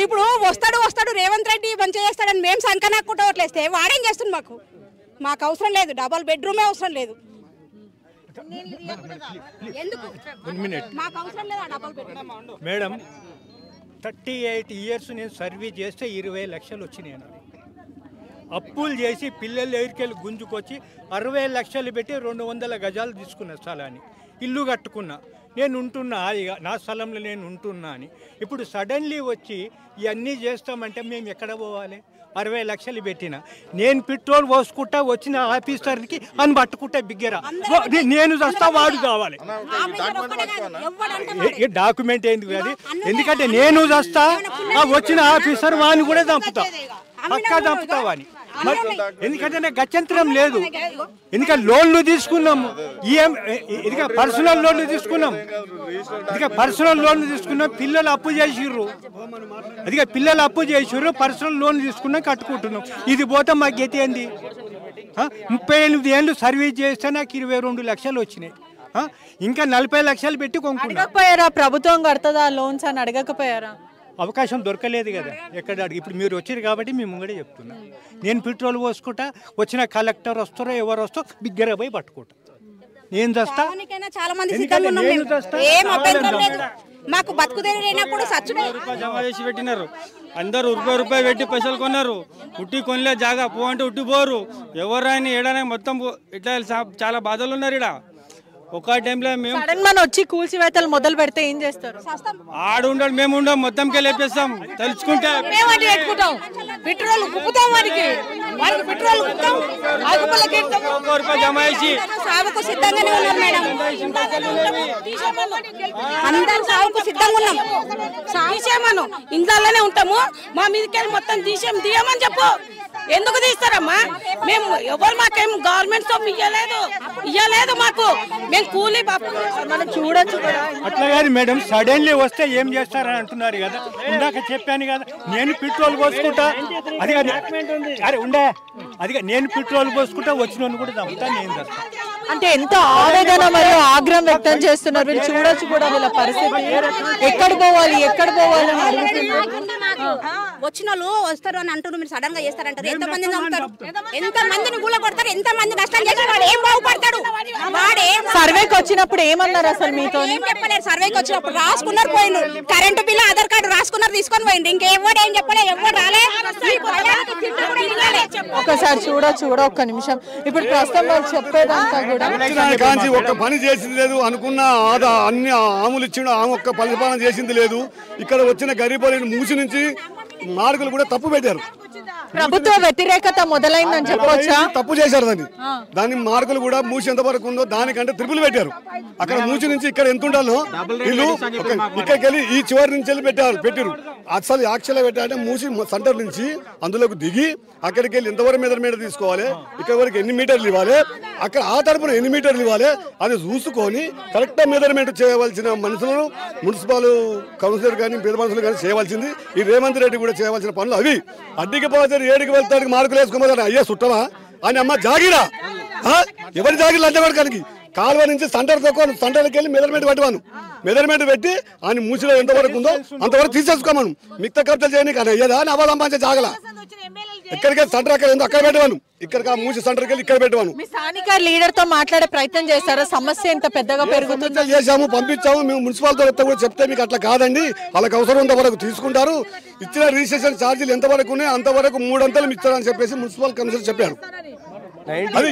ఇప్పుడు వస్తాడు రేవంత్ రెడ్డి మంచిగా చేస్తాడని మేము సంకనాక్కుంటూ ఓట్లేస్తే వాడేం చేస్తుంది మాకు అవసరం లేదు, డబల్ బెడ్రూమే అవసరం లేదు. మాకు అవసరం లేదు డబల్ బెడ్రూమ్. మేడం 38 ఇయర్స్ నేను సర్వీస్ చేస్తే 20 లక్షలు వచ్చినాయి. అప్పులు చేసి పిల్లలు ఎరికెళ్ళి గుంజుకొచ్చి 60 లక్షలు పెట్టి 200 గజాలు తీసుకున్న స్థలాన్ని ఇల్లు కట్టుకున్నా. నేను ఉంటున్నా, నా స్థలంలో నేను ఉంటున్నా అని. ఇప్పుడు సడన్లీ వచ్చి ఇవన్నీ చేస్తామంటే మేము ఎక్కడ పోవాలి? 60 లక్షలు పెట్టిన నేను పెట్రోల్ పోసుకుంటా వచ్చిన ఆఫీసర్కి అని పట్టుకుంటే బిగ్గర నేను చస్తా వాడు కావాలి. డాక్యుమెంట్ ఏంది కాదు, ఎందుకంటే నేను చస్తా వచ్చిన ఆఫీసర్ వాడిని కూడా చంపుతా, పక్కా చంపుతా వాడిని. ఎందుకంటే నాకు గత్యంతరం లేదు. ఎందుకంటే లోన్లు తీసుకున్నాము, ఎందుకంటే పర్సనల్ లోన్లు తీసుకున్నాం, పిల్లలు అప్పు చేసిర్రు, పిల్లలు అప్పు చేసిర్రు, పర్సనల్ లోన్ తీసుకున్నాం, కట్టుకుంటున్నాం. ఇది పోతే మా గతి ఏంది? 38 ఏళ్ళు సర్వీస్ చేస్తే నాకు 22 లక్షలు వచ్చినాయి. ఇంకా 40 లక్షలు పెట్టి కొనుక్కున్నారా? ప్రభుత్వం కడతదా లోన్స్ అని అడగకపోయారా? అవకాశం దొరకలేదు కదా ఎక్కడ అడిగి. ఇప్పుడు మీరు వచ్చారు కాబట్టి మేము ముంగడే చెప్తున్నా. నేను పెట్రోల్ పోసుకుంటా, వచ్చిన కలెక్టర్ వస్తారో ఎవరు వస్తో బిగ్గర పోయి పట్టుకుంటా. నేను చేస్తా, చాలా మంది సిద్ధంగా ఉన్నాం, ఏం అభ్యంతరం లేదు. మాకు బతుకుదేరు లేనప్పుడు జమ చేసి పెట్టినారు, అందరు రూపాయి పెట్టి పైసలు కొన్నారు. ఉట్టి కొనలే జాగా పో అంటే ఉట్టి పోరు. ఎవరైనా ఏడైనా మొత్తం ఇట్లా చాలా బాధలు ఉన్నారు. ఇక్కడ ఒక టైంలో మేము వచ్చి కూల్చివేతలు మొదలు పెడితే ఏం చేస్తారు? ఆడు ఉండడు, మేము ఉండం, మొత్తంకే లేపేస్తాం. తలుచుకుంటే పెట్రోల్ జమ చేసి సాగుకు సిద్ధంగానే ఉన్నారు మేడం. అందరం సాగుకు సిద్ధంగా ఉన్నాం. తీసేమను ఇంట్లోనే ఉంటాము, మా మీదకి మొత్తం తీయమని చెప్పు. ఎందుకు తీస్తారమ్మా? మేము ఎవరు మాకేం గవర్నమెంట్ సొమ్ము ఇయ్యలేదు మాకు. మేము కూలీ మనం చూడొచ్చు అట్లా కాదు మేడం. సడన్లీ వస్తే ఏం చేస్తారని అంటున్నారు కదా. ఇందాక చెప్పాను కదా, నేను పెట్రోల్ పోసుకుంటా, అది అరే ఉండే అది నేను పెట్రోల్ పోసుకుంటా, వచ్చిన కూడా చంపుతా, నేను చేస్తా. అంటే ఎంత ఆవేదన మరియు ఆగ్రహం వ్యక్తం చేస్తున్నారు. వీళ్ళు చూడొచ్చు కూడా వీళ్ళ పరిస్థితి. ఎక్కడ పోవాలి అని అడుగుతున్నారు. వచ్చిన వాళ్ళు వస్తారు అని అంటున్నారు, మీరు సడన్ గా చేస్తారంటారు. ఎంత మందిని చంపుతారు, ఎంత మందిని గుళ్ళ కొడతారు, ఎంత మంది నష్టం చేసి వాడు ఏం బాగుపడతాడు? వాడే సర్వేకి వచ్చినప్పుడు ఏమన్నారు అసలు మీతో? ఏం చెప్పలేరు. సర్వేకి వచ్చినప్పుడు రాసుకున్నారు, పోయిండ్రు. కరెంటు బిల్లు, ఆధార్ కార్డు రాసుకున్నారు, తీసుకొని పోయిండ్రు. ఇంకెవ్వడు ఏం చెప్పలే, ఎవరు రాలే. ఒకసారి చూడొచ్చు కూడా, ఒక్క నిమిషం. ఇప్పుడు ప్రస్తుతం వాళ్ళు చెప్పేదంతా కూడా కాంచి ఒక్క పని చేసింది లేదు. అనుకున్న అన్ని ఆములు ఇచ్చిండు, ఆమె ఒక్క పరిపాలన చేసింది లేదు. ఇక్కడ వచ్చిన గరీబులను మూసి నుంచి మార్కులు కూడా తప్పు పెట్టారు. ప్రభుత్వ వ్యతిరేకత మొదలైందని చెప్పొచ్చా? తప్పు చేశారు దాన్ని మార్కులు కూడా మూసి ఎంత వరకు ఉందో దానికంటే ట్రిపుల్ పెట్టారు. అక్కడ మూసి నుంచి ఇక్కడ ఎంత ఉండాలో వీళ్ళు ఇక్కడికి వెళ్ళి ఈ చివరి నుంచి వెళ్ళి పెట్టారు. అసలు యాక్చువల్గా పెట్టాలంటే మూసి సెంటర్ నుంచి అందులోకి దిగి అక్కడికి వెళ్ళి ఎంతవరకు మెజర్మెంట్ తీసుకోవాలి, ఇక్కడ వరకు ఎన్ని మీటర్లు ఇవ్వాలి, అక్కడ ఆ తరపున ఎన్ని మీటర్లు ఇవ్వాలి అది చూసుకొని కరెక్ట్ మెజర్మెంట్ చేయవలసిన మనుషులను మున్సిపల్ కౌన్సిలర్ కానీ పేద మనుషులు కానీ చేయవలసింది. ఈ రేవంత్ రెడ్డి కూడా చేయవలసిన పనులు అవి. అడ్డికి పోతే ఏడికి వెళ్తాడికి మార్కులు వేసుకోమని అయ్యే చుట్టమా అని అమ్మ జాగిరా? ఎవరి జాగిరా అంటే వాడికి కాలువ నుంచి సెంటర్కి వెళ్ళి మెజర్మెంట్ పెట్టవాను. మెజర్మెంట్ పెట్టి ఆయన మూసిలో ఎంతవరకు ఉందో అంతవరకు తీసేసుకోమను. మిగతా ఖర్చులు చేయని కానీ అయ్యేదా అని అవ్వాలంపంచే జాగల. ఇక్కడికి సెంటర్ అక్కడ ఉందో అక్కడ పెట్టవాను, ఇక్కడ మూసి సెంటర్కి వెళ్ళి ఇక్కడ పెట్టవాను. స్థానిక లీడర్ తో మాట్లాడే ప్రయత్నం చేస్తారా? సమస్య ఎంత పెద్దగా పెరుగుతుంది చేసాము, పంపించాము. మేము మున్సిపాలిటీ కూడా చెప్తే మీకు అట్లా కాదండి, వాళ్ళకి అవసరం అంతవరకు తీసుకుంటారు. ఇచ్చిన రిజిస్ట్రేషన్ ఛార్జీలు ఎంతవరకు ఉన్నాయో అంతవరకు 3 అంతలు ఇస్తారని చెప్పేసి మున్సిపల్ కమిషనర్ చెప్పారు. అది